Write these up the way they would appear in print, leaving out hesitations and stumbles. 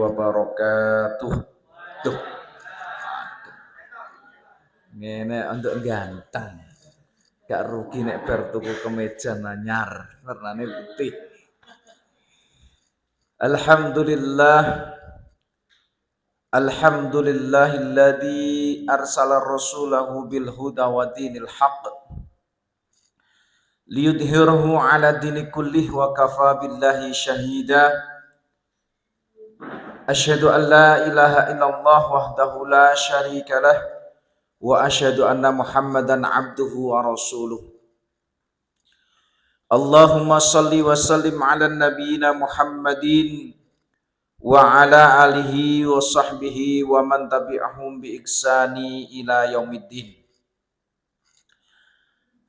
wabarakatuh. Tuh. Ngene untuk ganteng. Gak rugi nek bar tuku kemeja anyar, warnane putih. Alhamdulillahilladzi arsala rasulahu bil huda wa dinil haqq liyudhhirahu ala dini kullih wa kafa billahi syahida. Asyhadu an la ilaha illallah wahdahu la syarika lah wa asyhadu anna Muhammadan abduhu wa rasuluh. Allahumma salli wa sallim ala nabiyyina Muhammadin wa ala alihi wa sahbihi wa man tabi'ahum bi ihsani ila yaumiddin.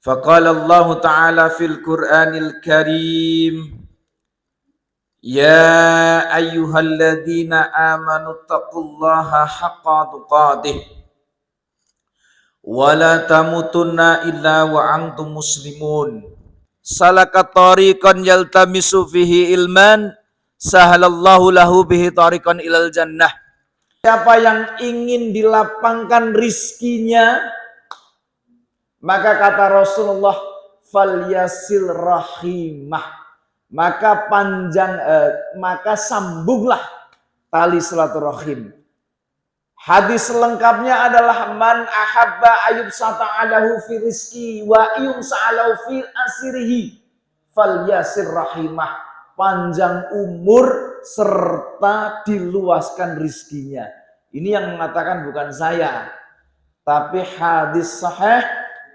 Faqala Allah Ta'ala fil Qur'anil Karim, ya ayyuhalladzina amanu taqullaha haqqa tuqatih wa la tamutunna illa wa antum muslimun. Salaka tariqan yaltamisu fihi ilman sahalallahu lahu bihi tariqan ilal jannah. Siapa yang ingin dilapangkan rizkinya, maka kata Rasulullah, falyasil rahimah, maka sambunglah tali silaturahim. Hadis lengkapnya adalah man ahabba ayub sata'alahu fi rizki wa iyum sa'alahu fi asirihi falyasir rahimah, panjang umur serta diluaskan rizkinya. Ini yang mengatakan bukan saya, tapi hadis sahih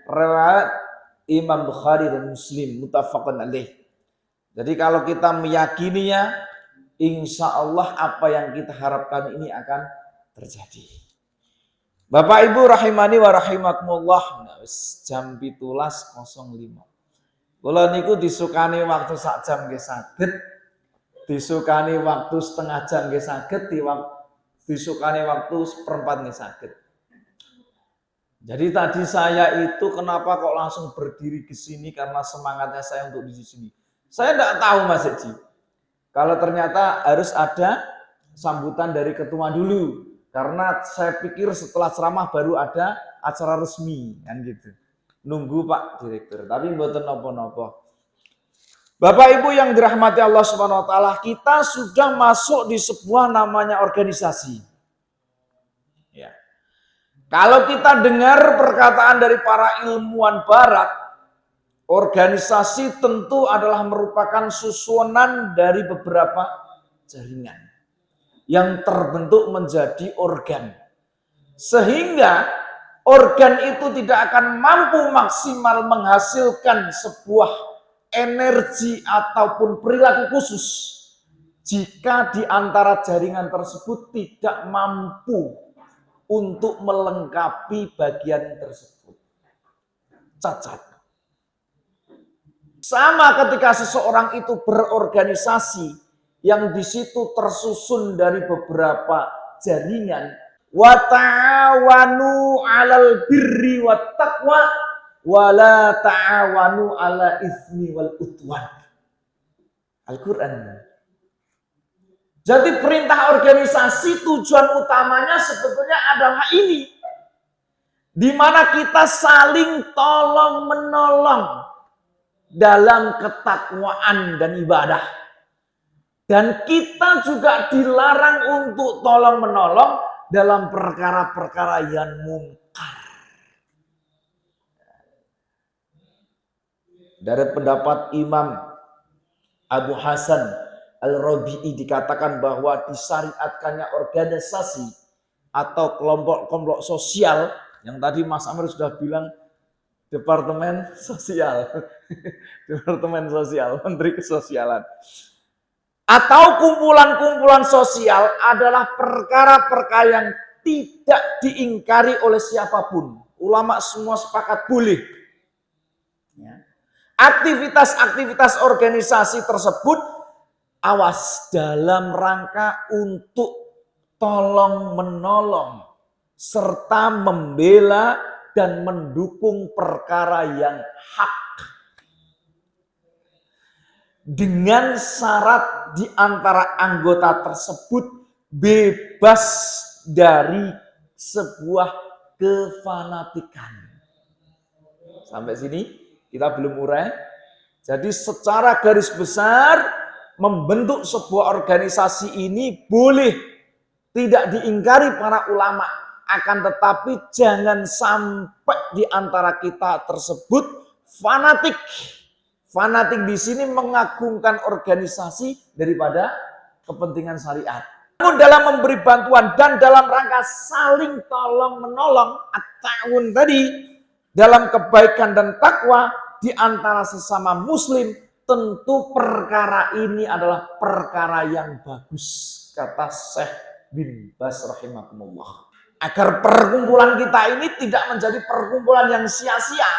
riwayat Imam Bukhari dan Muslim muttafaqun alaih. Jadi kalau kita meyakininya, insya Allah apa yang kita harapkan ini akan terjadi. Bapak Ibu rahimani wa rahimakumullah, jam 17.05. Kula niku disukani waktu sak jam nggih saged, disukani waktu setengah jam nggih saged, disukani waktu seperempat nggih saged. Jadi tadi saya itu kenapa kok langsung berdiri ke sini, karena semangatnya saya untuk di sini. Saya tidak tahu Mas Eci, kalau ternyata harus ada sambutan dari ketua dulu. Karena saya pikir setelah ceramah baru ada acara resmi, kan gitu. Nunggu Pak Direktur, tapi mboten napa-napa. Bapak Ibu yang dirahmati Allah Subhanahu wa taala, kita sudah masuk di sebuah namanya organisasi. Ya. Kalau kita dengar perkataan dari para ilmuwan barat, organisasi tentu adalah merupakan susunan dari beberapa jaringan yang terbentuk menjadi organ. Sehingga organ itu tidak akan mampu maksimal menghasilkan sebuah energi ataupun perilaku khusus jika di antara jaringan tersebut tidak mampu untuk melengkapi bagian tersebut. Cacat. Sama ketika seseorang itu berorganisasi yang di situ tersusun dari beberapa jaringan, wa ta'awanu 'alal birri wat taqwa wa la ta'awanu 'ala itsmi wal udwan. Al-Qur'an. Jadi perintah organisasi tujuan utamanya sebetulnya adalah ini, di mana kita saling tolong menolong dalam ketakwaan dan ibadah. Dan kita juga dilarang untuk tolong menolong dalam perkara-perkara yang mungkar. Dari pendapat Imam Abu Hasan Al-Rabi'i dikatakan bahwa disyariatkannya organisasi atau kelompok-kelompok sosial, yang tadi Mas Amir sudah bilang Departemen Sosial, Departemen Sosial, Menteri Kesosialan. Atau kumpulan-kumpulan sosial adalah perkara-perkara yang tidak diingkari oleh siapapun. Ulama semua sepakat boleh. Aktivitas-aktivitas organisasi tersebut awas dalam rangka untuk tolong-menolong serta membela dan mendukung perkara yang hak. Dengan syarat di antara anggota tersebut bebas dari sebuah kefanatikan. Sampai sini kita belum urai. Jadi secara garis besar membentuk sebuah organisasi ini boleh tidak diingkari para ulama, akan tetapi jangan sampai di antara kita tersebut fanatik. Fanatik di sini mengagungkan organisasi daripada kepentingan syariat. Namun dalam memberi bantuan dan dalam rangka saling tolong menolong, at-ta'awun tadi, dalam kebaikan dan takwa di antara sesama muslim, tentu perkara ini adalah perkara yang bagus, kata Syekh bin Baz rahimahumullah. Agar perkumpulan kita ini tidak menjadi perkumpulan yang sia-sia,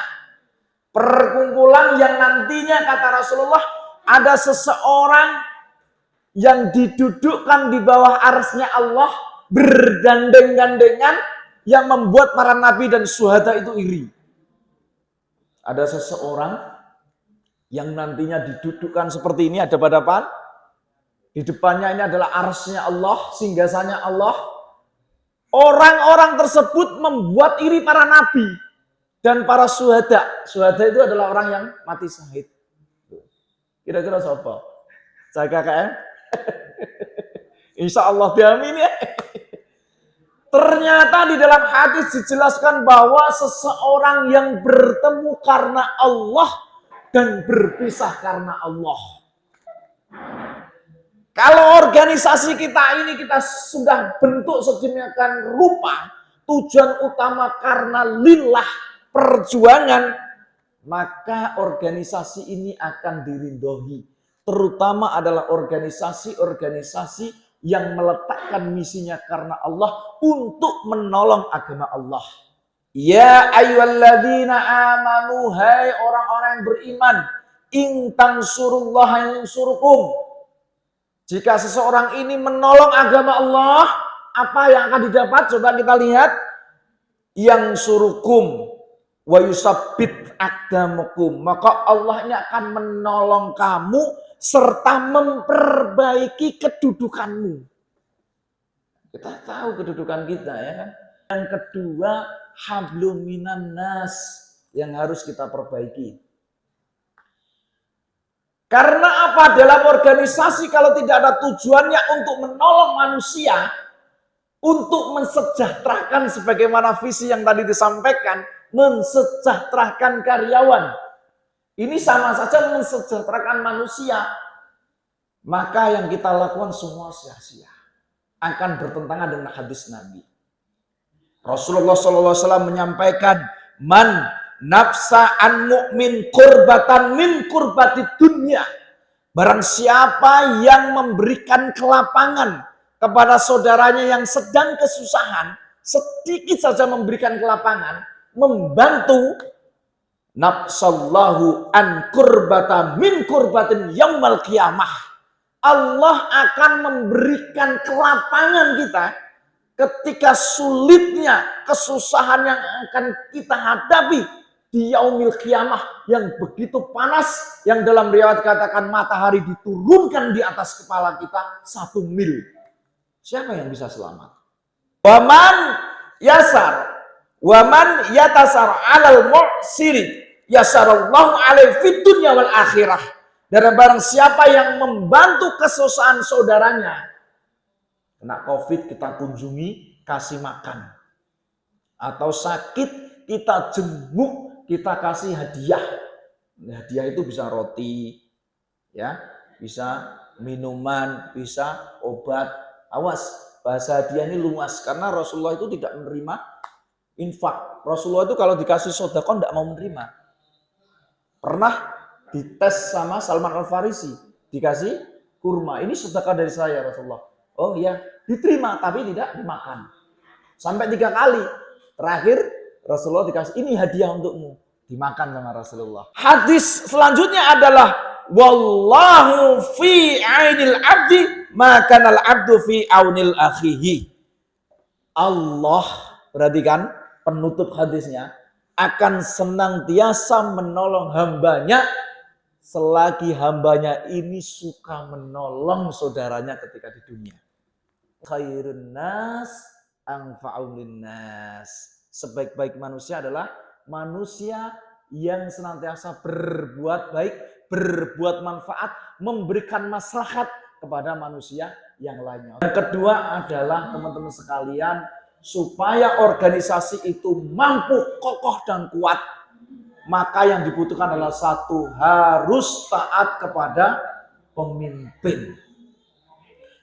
perkumpulan yang nantinya kata Rasulullah ada seseorang yang didudukkan di bawah arsy-Nya Allah bergandeng-gandengan yang membuat para nabi dan syuhada itu iri. Ada seseorang yang nantinya didudukkan seperti ini, ada hadapan. Di depannya ini adalah arsy-Nya Allah, singgasanya Allah. Orang-orang tersebut membuat iri para nabi dan para syuhada. Syuhada itu adalah orang yang mati syahid. Kira-kira siapa? Saya KKM? Insya Allah diamin ya. Ternyata di dalam hadis dijelaskan bahwa seseorang yang bertemu karena Allah dan berpisah karena Allah. Kalau organisasi kita ini kita sudah bentuk sedemikian rupa, tujuan utama karena lillah perjuangan, maka organisasi ini akan diridhoi. Terutama adalah organisasi-organisasi yang meletakkan misinya karena Allah untuk menolong agama Allah. Ya ayyuhalladzina amanu, hai orang-orang yang beriman, in tansurullaha yansurukum. Jika seseorang ini menolong agama Allah, apa yang akan didapat? Coba kita lihat. Yang surukum wa yusabbit aqdamakum. Maka Allah ini akan menolong kamu serta memperbaiki kedudukanmu. Kita tahu kedudukan kita ya kan. Yang kedua, hablum minan nas yang harus kita perbaiki. Karena apa? Dalam organisasi kalau tidak ada tujuannya untuk menolong manusia, untuk mensejahterakan sebagaimana visi yang tadi disampaikan, mensejahterakan karyawan. Ini sama saja mensejahterakan manusia. Maka yang kita lakukan semua sia-sia. Akan bertentangan dengan hadis Nabi. Rasulullah SAW menyampaikan, man nafsa an mu'min kurbatan min kurbati dunya. Barang siapa yang memberikan kelapangan kepada saudaranya yang sedang kesusahan, sedikit saja memberikan kelapangan, membantu, nafsallahu an kurbata min kurbatin yaumal qiyamah. Allah akan memberikan kelapangan kita ketika sulitnya kesusahan yang akan kita hadapi di yaumil qiyamah yang begitu panas, yang dalam riwayat katakan matahari diturunkan di atas kepala kita 1 mil. Siapa yang bisa selamat? Waman yatasar alal mu'siri yasarallahu alaihi fid dunya wal akhirah. Dan barang siapa yang membantu kesusahan saudaranya, kena COVID kita kunjungi, kasih makan. Atau sakit kita jenguk, kita kasih hadiah. Hadiah itu bisa roti, ya, bisa minuman, bisa obat. Awas, bahasa hadiah ini luas karena Rasulullah itu tidak menerima infak. Rasulullah itu kalau dikasih sedekah tidak mau menerima. Pernah dites sama Salman Al-Farisi, dikasih kurma, ini sedekah dari saya Rasulullah. Oh iya, diterima tapi tidak dimakan. Sampai 3 kali. Terakhir Rasulullah dikasih, ini hadiah untukmu, dimakan sama Rasulullah. Hadis selanjutnya adalah wallahu fi ainil abdi makanal abdu fi aunil akhihi. Allah, perhatikan penutup hadisnya, akan senantiasa menolong hambanya selagi hambanya ini suka menolong saudaranya ketika di dunia. Khairun nas anfa'un linnas. Sebaik-baik manusia adalah manusia yang senantiasa berbuat baik, berbuat manfaat, memberikan maslahat kepada manusia yang lainnya. Yang kedua adalah teman-teman sekalian, supaya organisasi itu mampu kokoh dan kuat, maka yang dibutuhkan adalah satu, harus taat kepada pemimpin.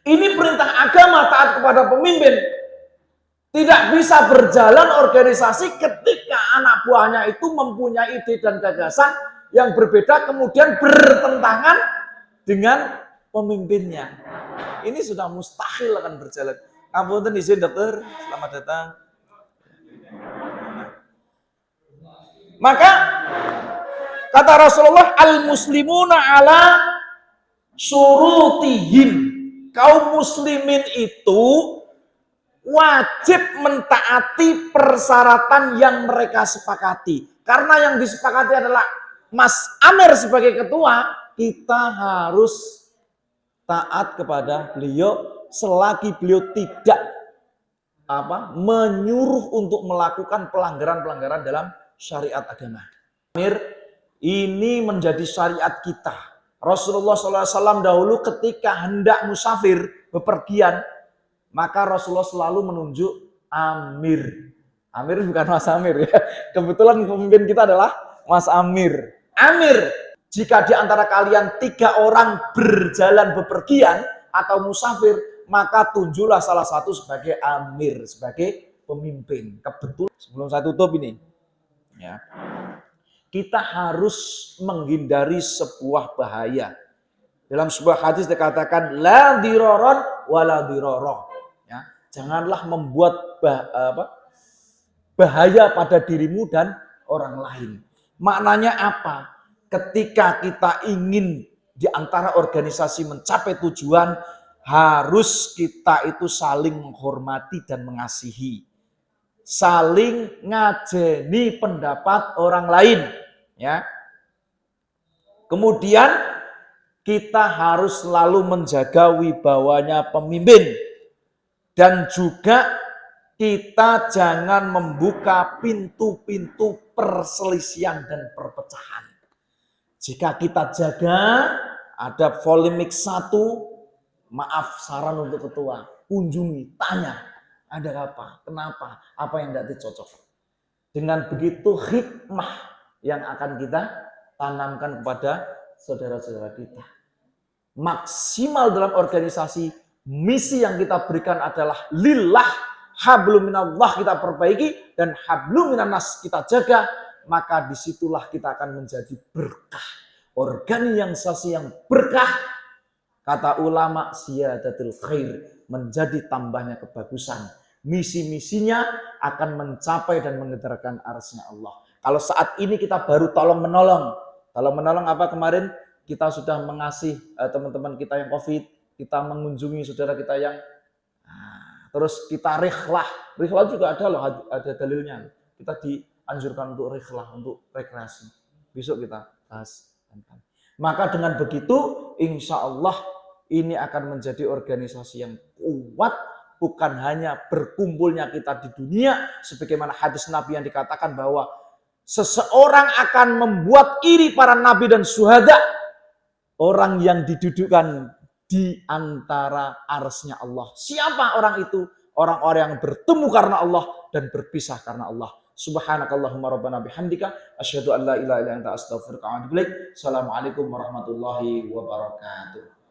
Ini perintah agama, taat kepada pemimpin. Tidak bisa berjalan organisasi ketika anak buahnya itu mempunyai ide dan gagasan yang berbeda, kemudian bertentangan dengan pemimpinnya. Ini sudah mustahil akan berjalan. Ampun izin dokter, selamat datang. Maka kata Rasulullah, al-muslimuna ala surutihim. Kaum muslimin itu wajib mentaati persyaratan yang mereka sepakati. Karena yang disepakati adalah Mas Amir sebagai ketua, kita harus taat kepada beliau selagi beliau tidak menyuruh untuk melakukan pelanggaran-pelanggaran dalam syariat agama. Amir, ini menjadi syariat kita. Rasulullah SAW dahulu ketika hendak musafir, bepergian, maka Rasulullah selalu menunjuk Amir. Amir bukan Mas Amir ya. Kebetulan pemimpin kita adalah Mas Amir. Amir, jika di antara kalian 3 orang berjalan bepergian atau musafir, maka tunjuklah salah satu sebagai Amir, sebagai pemimpin. Kebetulan sebelum saya tutup ini, ya, kita harus menghindari sebuah bahaya. Dalam sebuah hadis dikatakan la diroron wala diroro. Ya, janganlah membuat bahaya pada dirimu dan orang lain. Maknanya apa? Ketika kita ingin di antara organisasi mencapai tujuan, harus kita itu saling menghormati dan mengasihi. Saling ngajeni pendapat orang lain. Ya. Kemudian kita harus selalu menjaga wibawanya pemimpin, dan juga kita jangan membuka pintu-pintu perselisihan dan perpecahan. Jika kita jaga, ada polemik satu, maaf, saran untuk ketua, kunjungi, tanya, ada apa, kenapa, apa yang tidak cocok. Dengan begitu hikmah yang akan kita tanamkan kepada saudara-saudara kita. Maksimal dalam organisasi, misi yang kita berikan adalah lillah, hablum minallah kita perbaiki, dan hablum minannas kita jaga, maka disitulah kita akan menjadi berkah. Organisasi yang berkah, kata ulama, siyadatul khair, menjadi tambahnya kebagusan. Misi-misinya akan mencapai dan mengedarkan arsy-Nya Allah. Kalau saat ini kita baru tolong menolong apa kemarin? Kita sudah mengasihi teman-teman kita yang COVID, kita mengunjungi saudara kita yang terus kita rihlah juga ada loh, ada dalilnya. Kita dianjurkan untuk rihlah, untuk rekreasi. Besok kita bahas. Maka dengan begitu, insya Allah ini akan menjadi organisasi yang kuat, bukan hanya berkumpulnya kita di dunia, sebagaimana hadis Nabi yang dikatakan bahwa seseorang akan membuat iri para nabi dan syuhada, orang yang didudukkan di antara arsy-Nya Allah. Siapa orang itu? Orang-orang yang bertemu karena Allah dan berpisah karena Allah. Subhanakallahumma rabbana bihamdika asyhadu an la ilaha illa anta astaghfiruka wa atubu ilaik. Assalamualaikum warahmatullahi wabarakatuh.